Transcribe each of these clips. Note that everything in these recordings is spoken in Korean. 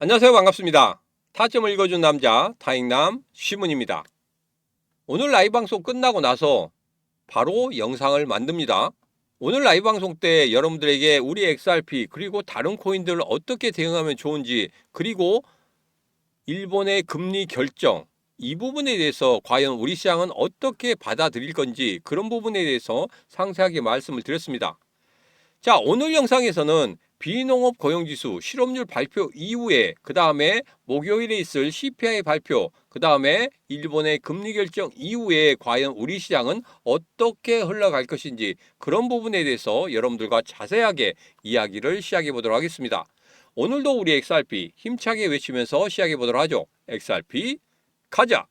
안녕하세요. 반갑습니다. 타점을 읽어준 남자 타익남 시문입니다. 오늘 라이브 방송 끝나고 나서 바로 영상을 만듭니다. 오늘 라이브 방송 때 여러분들에게 우리 XRP 그리고 다른 코인들을 어떻게 대응하면 좋은지, 그리고 일본의 금리 결정, 이 부분에 대해서 과연 우리 시장은 어떻게 받아들일 건지, 그런 부분에 대해서 상세하게 말씀을 드렸습니다. 자, 오늘 영상에서는 비농업 고용지수 실업률 발표 이후에, 그 다음에 목요일에 있을 CPI 발표, 그 다음에 일본의 금리 결정 이후에 과연 우리 시장은 어떻게 흘러갈 것인지, 그런 부분에 대해서 여러분들과 자세하게 이야기를 시작해 보도록 하겠습니다. 오늘도 우리 XRP 힘차게 외치면서 시작해 보도록 하죠. XRP 가자!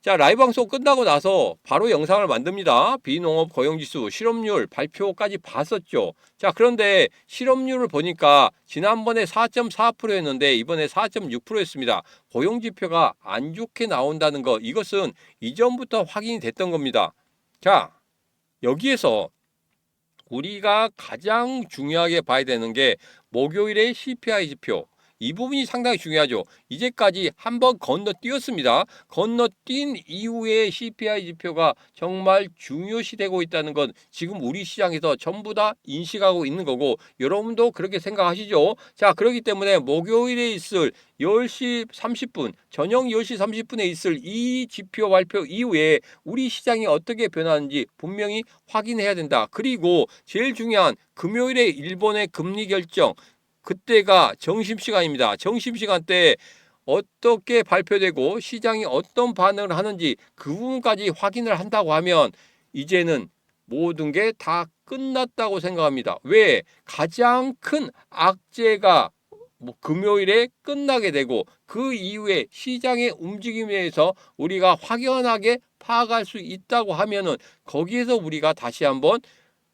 자, 라이브 방송 끝나고 나서 바로 영상을 만듭니다. 비농업 고용지수 실업률 발표까지 봤었죠. 자, 그런데 실업률을 보니까 지난번에 4.4%였는데 이번에 4.6%였습니다. 고용지표가 안 좋게 나온다는 것, 이것은 이전부터 확인이 됐던 겁니다. 자, 여기에서 우리가 가장 중요하게 봐야 되는 게 목요일의 CPI 지표, 이 부분이 상당히 중요하죠. 이제까지 한번 건너뛰었습니다. 건너뛴 이후에 CPI 지표가 정말 중요시되고 있다는 건 지금 우리 시장에서 전부 다 인식하고 있는 거고, 여러분도 그렇게 생각하시죠? 자, 그렇기 때문에 목요일에 있을 10시 30분, 저녁 10시 30분에 있을 이 지표 발표 이후에 우리 시장이 어떻게 변하는지 분명히 확인해야 된다. 그리고 제일 중요한 금요일에 일본의 금리 결정, 그때가 점심시간입니다. 점심시간 때 어떻게 발표되고 시장이 어떤 반응을 하는지 그 부분까지 확인을 한다고 하면 이제는 모든 게 다 끝났다고 생각합니다. 왜? 가장 큰 악재가 금요일에 끝나게 되고 그 이후에 시장의 움직임에 대해서 우리가 확연하게 파악할 수 있다고 하면은 거기에서 우리가 다시 한번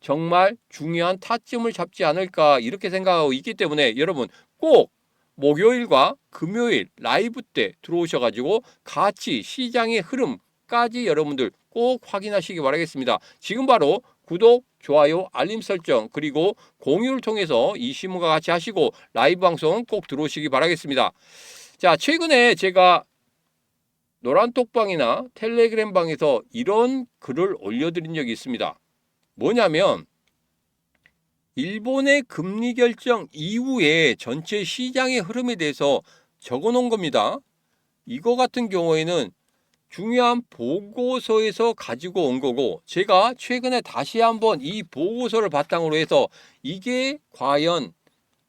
정말 중요한 타점을 잡지 않을까, 이렇게 생각하고 있기 때문에 여러분 꼭 목요일과 금요일 라이브 때 들어오셔가지고 같이 시장의 흐름까지 여러분들 꼭 확인하시기 바라겠습니다. 지금 바로 구독, 좋아요, 알림 설정, 그리고 공유를 통해서 이 시문과 같이 하시고 라이브 방송 꼭 들어오시기 바라겠습니다. 자, 최근에 제가 노란톡방이나 텔레그램 방에서 이런 글을 올려드린 적이 있습니다. 뭐냐면 일본의 금리 결정 이후에 전체 시장의 흐름에 대해서 적어 놓은 겁니다. 이거 같은 경우에는 중요한 보고서에서 가지고 온 거고, 제가 최근에 다시 한번 이 보고서를 바탕으로 해서 이게 과연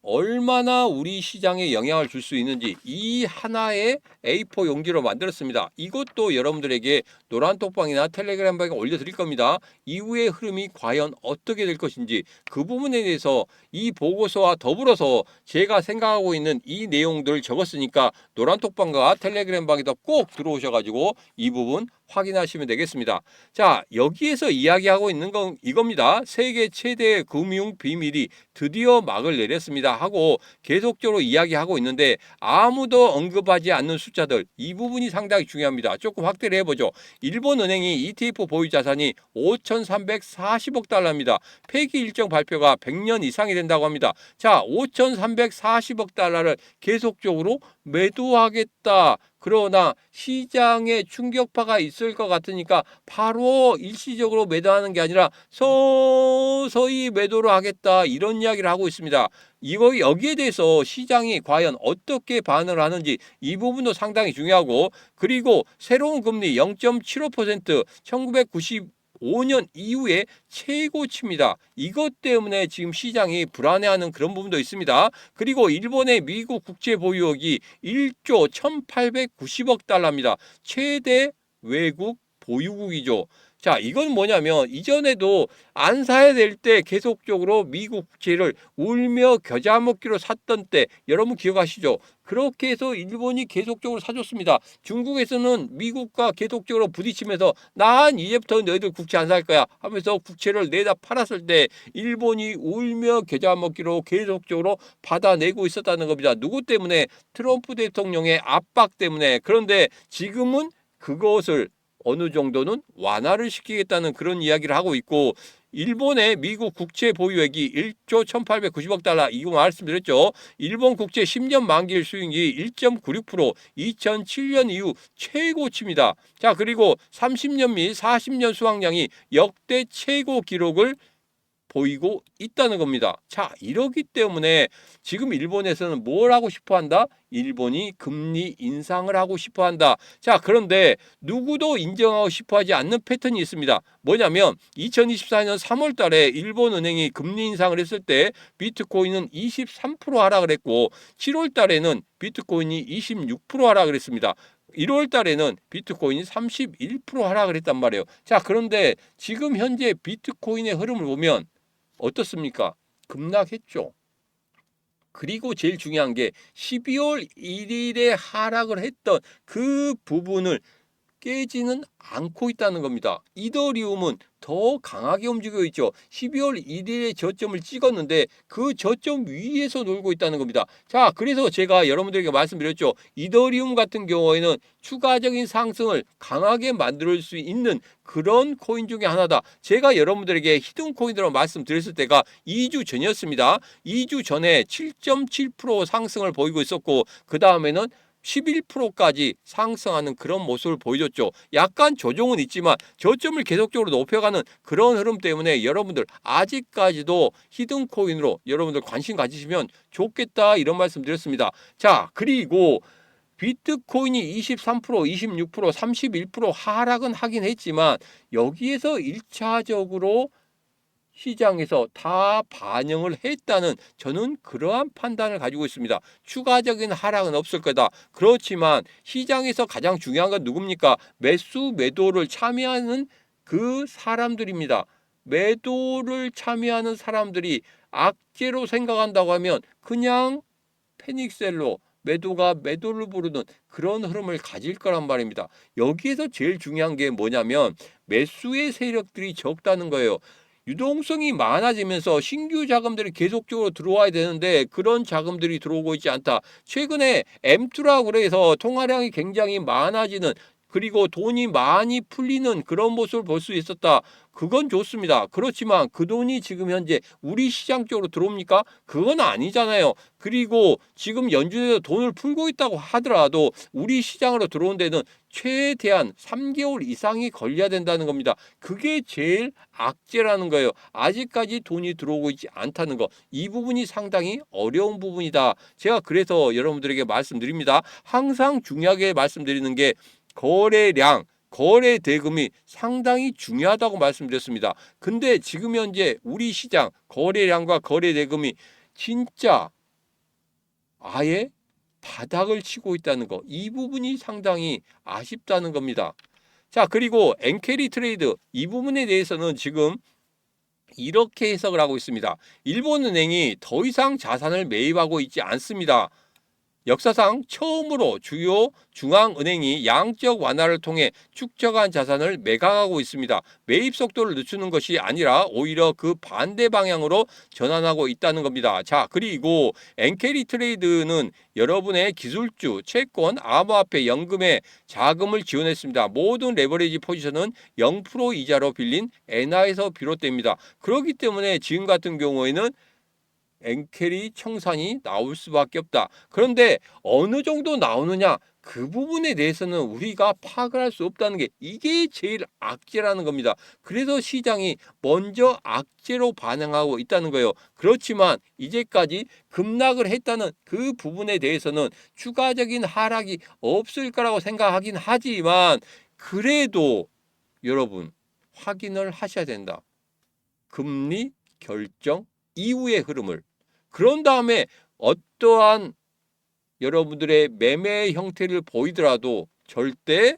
얼마나 우리 시장에 영향을 줄 수 있는지 이 하나의 A4 용지로 만들었습니다. 이것도 여러분들에게 노란톡방이나 텔레그램방에 올려드릴 겁니다. 이후의 흐름이 과연 어떻게 될 것인지 그 부분에 대해서 이 보고서와 더불어서 제가 생각하고 있는 이 내용들을 적었으니까 노란톡방과 텔레그램방에도 꼭 들어오셔가지고 이 부분 확인하시면 되겠습니다. 자, 여기에서 이야기하고 있는 건 이겁니다. 세계 최대 금융 비밀이 드디어 막을 내렸습니다 하고 계속적으로 이야기하고 있는데 아무도 언급하지 않는 숫자들, 이 부분이 상당히 중요합니다. 조금 확대를 해보죠. 일본은행이 ETF 보유 자산이 5,340억 달러입니다. 폐기 일정 발표가 100년 이상이 된다고 합니다. 자, 5,340억 달러를 계속적으로 매도하겠다. 그러나 시장에 충격파가 있을 것 같으니까 바로 일시적으로 매도하는 게 아니라 서서히 매도를 하겠다, 이런 이야기를 하고 있습니다. 이거 여기에 대해서 시장이 과연 어떻게 반응을 하는지 이 부분도 상당히 중요하고, 그리고 새로운 금리 0.75% 1995년 이후에 최고치입니다. 이것 때문에 지금 시장이 불안해하는 그런 부분도 있습니다. 그리고 일본의 미국 국채 보유액이 1조 1890억 달러입니다. 최대 외국 보유국이죠. 자, 이건 뭐냐면 이전에도 안 사야 될 때 계속적으로 미국 국채를 울며 겨자 먹기로 샀던 때 여러분 기억하시죠? 그렇게 해서 일본이 계속적으로 사줬습니다. 중국에서는 미국과 계속적으로 부딪히면서 난 이제부터 너희들 국채 안 살 거야 하면서 국채를 내다 팔았을 때 일본이 울며 겨자 먹기로 계속적으로 받아내고 있었다는 겁니다. 누구 때문에? 트럼프 대통령의 압박 때문에. 그런데 지금은 그것을 어느 정도는 완화를 시키겠다는 그런 이야기를 하고 있고, 일본의 미국 국채 보유액이 1조 1890억 달러, 이거 말씀드렸죠. 일본 국채 10년 만기일 수익률이 1.96%, 2007년 이후 최고치입니다. 자, 그리고 30년 및 40년 수확량이 역대 최고 기록을 보이고 있다는 겁니다. 자, 이러기 때문에 지금 일본에서는 뭘 하고 싶어 한다? 일본이 금리 인상을 하고 싶어 한다. 자, 그런데 누구도 인정하고 싶어 하지 않는 패턴이 있습니다. 뭐냐면 2024년 3월 달에 일본 은행이 금리 인상을 했을 때 비트코인은 23% 하락을 했고, 7월 달에는 비트코인이 26% 하락을 했습니다. 1월 달에는 비트코인이 31% 하락을 했단 말이에요. 자, 그런데 지금 현재 비트코인의 흐름을 보면 어떻습니까? 급락했죠. 그리고 제일 중요한 게 12월 1일에 하락을 했던 그 부분을 깨지는 않고 있다는 겁니다. 이더리움은 더 강하게 움직이고 있죠. 12월 1일에 저점을 찍었는데 그 저점 위에서 놀고 있다는 겁니다. 자, 그래서 제가 여러분들에게 말씀드렸죠. 이더리움 같은 경우에는 추가적인 상승을 강하게 만들 수 있는 그런 코인 중에 하나다. 제가 여러분들에게 히든 코인으로 말씀드렸을 때가 2주 전이었습니다. 2주 전에 7.7% 상승을 보이고 있었고, 그 다음에는 11%까지 상승하는 그런 모습을 보여줬죠. 약간 조정은 있지만 저점을 계속적으로 높여가는 그런 흐름 때문에 여러분들 아직까지도 히든 코인으로 여러분들 관심 가지시면 좋겠다, 이런 말씀 드렸습니다. 자, 그리고 비트코인이 23%, 26%, 31% 하락은 하긴 했지만 여기에서 1차적으로 시장에서 다 반영을 했다는, 저는 그러한 판단을 가지고 있습니다. 추가적인 하락은 없을 거다. 그렇지만 시장에서 가장 중요한 건 누굽니까? 매수 매도를 참여하는 그 사람들입니다. 매도를 참여하는 사람들이 악재로 생각한다고 하면 그냥 패닉셀로 매도가 매도를 부르는 그런 흐름을 가질 거란 말입니다. 여기에서 제일 중요한 게 뭐냐면 매수의 세력들이 적다는 거예요. 유동성이 많아지면서 신규 자금들이 계속적으로 들어와야 되는데 그런 자금들이 들어오고 있지 않다. 최근에 M2라고 그래서 통화량이 굉장히 많아지는, 그리고 돈이 많이 풀리는 그런 모습을 볼 수 있었다. 그건 좋습니다. 그렇지만 그 돈이 지금 현재 우리 시장 쪽으로 들어옵니까? 그건 아니잖아요. 그리고 지금 연준에서 돈을 풀고 있다고 하더라도 우리 시장으로 들어온 데는 최대한 3개월 이상이 걸려야 된다는 겁니다. 그게 제일 악재라는 거예요. 아직까지 돈이 들어오고 있지 않다는 거. 이 부분이 상당히 어려운 부분이다. 제가 그래서 여러분들에게 말씀드립니다. 항상 중요하게 말씀드리는 게 거래량, 거래 대금이 상당히 중요하다고 말씀드렸습니다. 근데 지금 현재 우리 시장 거래량과 거래 대금이 진짜 아예 바닥을 치고 있다는 거, 이 부분이 상당히 아쉽다는 겁니다. 자, 그리고 엔캐리 트레이드, 이 부분에 대해서는 지금 이렇게 해석을 하고 있습니다. 일본은행이 더 이상 자산을 매입하고 있지 않습니다. 역사상 처음으로 주요 중앙은행이 양적 완화를 통해 축적한 자산을 매각하고 있습니다. 매입 속도를 늦추는 것이 아니라 오히려 그 반대 방향으로 전환하고 있다는 겁니다. 자, 그리고 엔캐리 트레이드는 여러분의 기술주, 채권, 암호화폐, 연금에 자금을 지원했습니다. 모든 레버리지 포지션은 0% 이자로 빌린 엔화에서 비롯됩니다. 그렇기 때문에 지금 같은 경우에는 엔캐리 청산이 나올 수밖에 없다. 그런데 어느 정도 나오느냐, 그 부분에 대해서는 우리가 파악을 할 수 없다는 게, 이게 제일 악재라는 겁니다. 그래서 시장이 먼저 악재로 반응하고 있다는 거예요. 그렇지만 이제까지 급락을 했다는 그 부분에 대해서는 추가적인 하락이 없을 거라고 생각하긴 하지만, 그래도 여러분 확인을 하셔야 된다. 금리 결정 이후의 흐름을. 그런 다음에 어떠한 여러분들의 매매 형태를 보이더라도 절대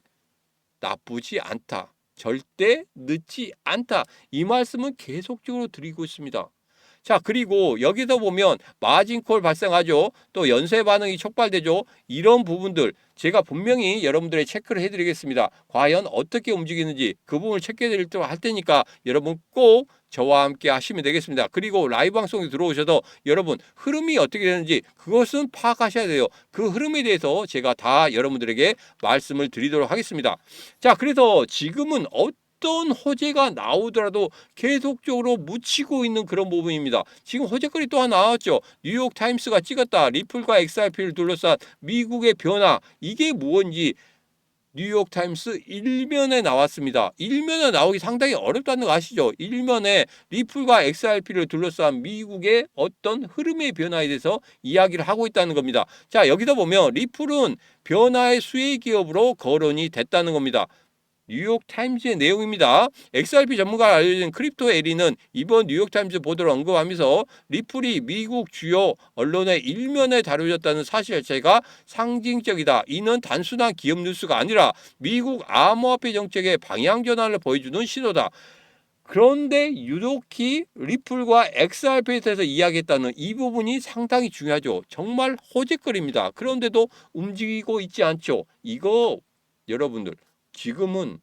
나쁘지 않다. 절대 늦지 않다. 이 말씀은 계속적으로 드리고 있습니다. 자, 그리고 여기서 보면 마진콜 발생하죠. 또 연쇄 반응이 촉발되죠. 이런 부분들 제가 분명히 여러분들의 체크를 해드리겠습니다. 과연 어떻게 움직이는지 그 부분을 체크해드리도록 할 테니까 여러분 꼭 저와 함께 하시면 되겠습니다. 그리고 라이브 방송에 들어오셔서 여러분 흐름이 어떻게 되는지 그것은 파악하셔야 돼요. 그 흐름에 대해서 제가 다 여러분들에게 말씀을 드리도록 하겠습니다. 자, 그래서 지금은 어떤 호재가 나오더라도 계속적으로 묻히고 있는 그런 부분입니다. 지금 호재거리 또 하나 나왔죠. 뉴욕타임스가 찍었다. 리플과 XRP를 둘러싼 미국의 변화. 이게 무엇인지 뉴욕타임스 일면에 나왔습니다. 일면에 나오기 상당히 어렵다는 거 아시죠? 일면에 리플과 XRP를 둘러싼 미국의 어떤 흐름의 변화에 대해서 이야기를 하고 있다는 겁니다. 자, 여기서 보면 리플은 변화의 수혜 기업으로 거론이 됐다는 겁니다. 뉴욕타임즈의 내용입니다. XRP 전문가가 알려진 크립토 에리는 이번 뉴욕타임즈 보도를 언급하면서 리플이 미국 주요 언론의 일면에 다뤄졌다는 사실 자체가 상징적이다. 이는 단순한 기업 뉴스가 아니라 미국 암호화폐 정책의 방향 전환을 보여주는 신호다. 그런데 유독히 리플과 XRP에 대해서 이야기했다는 이 부분이 상당히 중요하죠. 정말 호재거리입니다. 그런데도 움직이고 있지 않죠. 이거 여러분들 지금은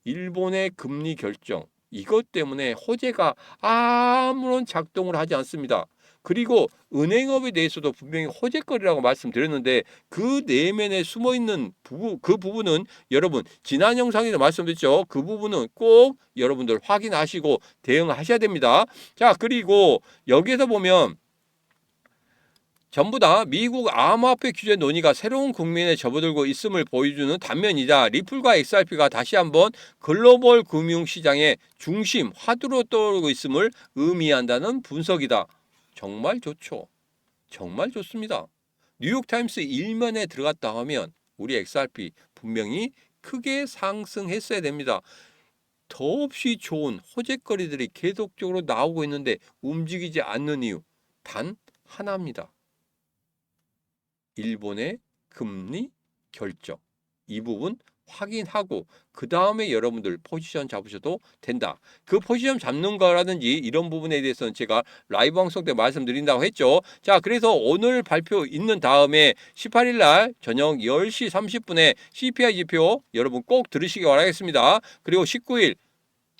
일본의 금리 결정 이것 때문에 호재가 아무런 작동을 하지 않습니다. 그리고 은행업에 대해서도 분명히 호재거리라고 말씀드렸는데 그 내면에 숨어있는 그 부분은 여러분 지난 영상에도 말씀드렸죠. 그 부분은 꼭 여러분들 확인하시고 대응하셔야 됩니다. 자, 그리고 여기에서 보면 전부 다 미국 암호화폐 규제 논의가 새로운 국면에 접어들고 있음을 보여주는 단면이자 리플과 XRP가 다시 한번 글로벌 금융시장의 중심 화두로 떠오르고 있음을 의미한다는 분석이다. 정말 좋죠. 정말 좋습니다. 뉴욕타임스 일면에 들어갔다 하면 우리 XRP 분명히 크게 상승했어야 됩니다. 더없이 좋은 호재거리들이 계속적으로 나오고 있는데 움직이지 않는 이유 단 하나입니다. 일본의 금리 결정 이 부분 확인하고 그 다음에 여러분들 포지션 잡으셔도 된다. 그 포지션 잡는 거라든지 이런 부분에 대해서는 제가 라이브 방송 때 말씀드린다고 했죠. 자, 그래서 오늘 발표 있는 다음에 18일 날 저녁 10시 30분에 CPI 지표 여러분 꼭 들으시기 바라겠습니다. 그리고 19일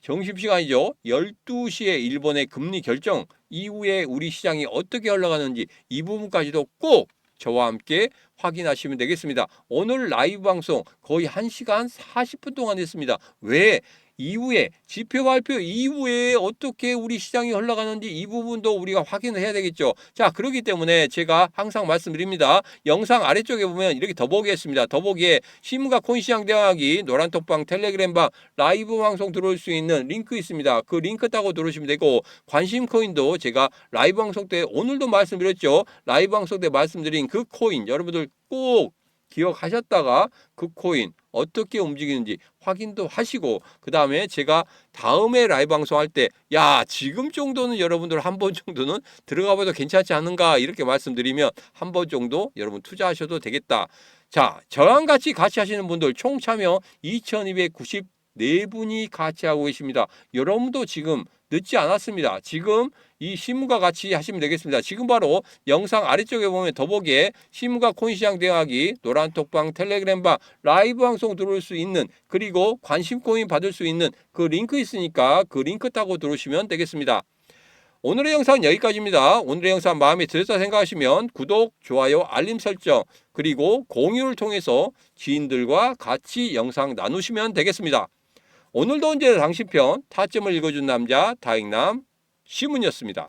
점심시간이죠. 12시에 일본의 금리 결정 이후에 우리 시장이 어떻게 흘러가는지 이 부분까지도 꼭 저와 함께 확인하시면 되겠습니다. 오늘 라이브 방송 거의 1시간 40분 동안 했습니다. 왜? 이후에 지표 발표 이후에 어떻게 우리 시장이 흘러가는지 이 부분도 우리가 확인을 해야 되겠죠. 자, 그렇기 때문에 제가 항상 말씀드립니다. 영상 아래쪽에 보면 이렇게 더보기에 있습니다. 더보기에 신문과 코인시장 대화하기 노란톡방 텔레그램방 라이브 방송 들어올 수 있는 링크 있습니다. 그 링크 따고 들어오시면 되고 관심 코인도 제가 라이브 방송 때 오늘도 말씀드렸죠. 라이브 방송 때 말씀드린 그 코인 여러분들 꼭 기억하셨다가 그 코인 어떻게 움직이는지 확인도 하시고 그 다음에 제가 다음에 라이브 방송할 때 야 지금 정도는 여러분들 한 번 정도는 들어가 봐도 괜찮지 않은가 이렇게 말씀드리면 한 번 정도 여러분 투자하셔도 되겠다. 자, 저랑 같이 하시는 분들 총 참여 2294분이 같이 하고 계십니다. 여러분도 지금 늦지 않았습니다. 지금 이 신문과 같이 하시면 되겠습니다. 지금 바로 영상 아래쪽에 보면 더보기에 신문과 코인시장 대화하기 노란톡방 텔레그램방 라이브 방송 들어올 수 있는 그리고 관심 코인 받을 수 있는 그 링크 있으니까 그 링크 타고 들어오시면 되겠습니다. 오늘의 영상은 여기까지입니다. 오늘의 영상 마음에 들었다 생각하시면 구독, 좋아요, 알림 설정 그리고 공유를 통해서 지인들과 같이 영상 나누시면 되겠습니다. 오늘도 언제나 당신 편 타점을 읽어준 남자 다익남 시문이었습니다.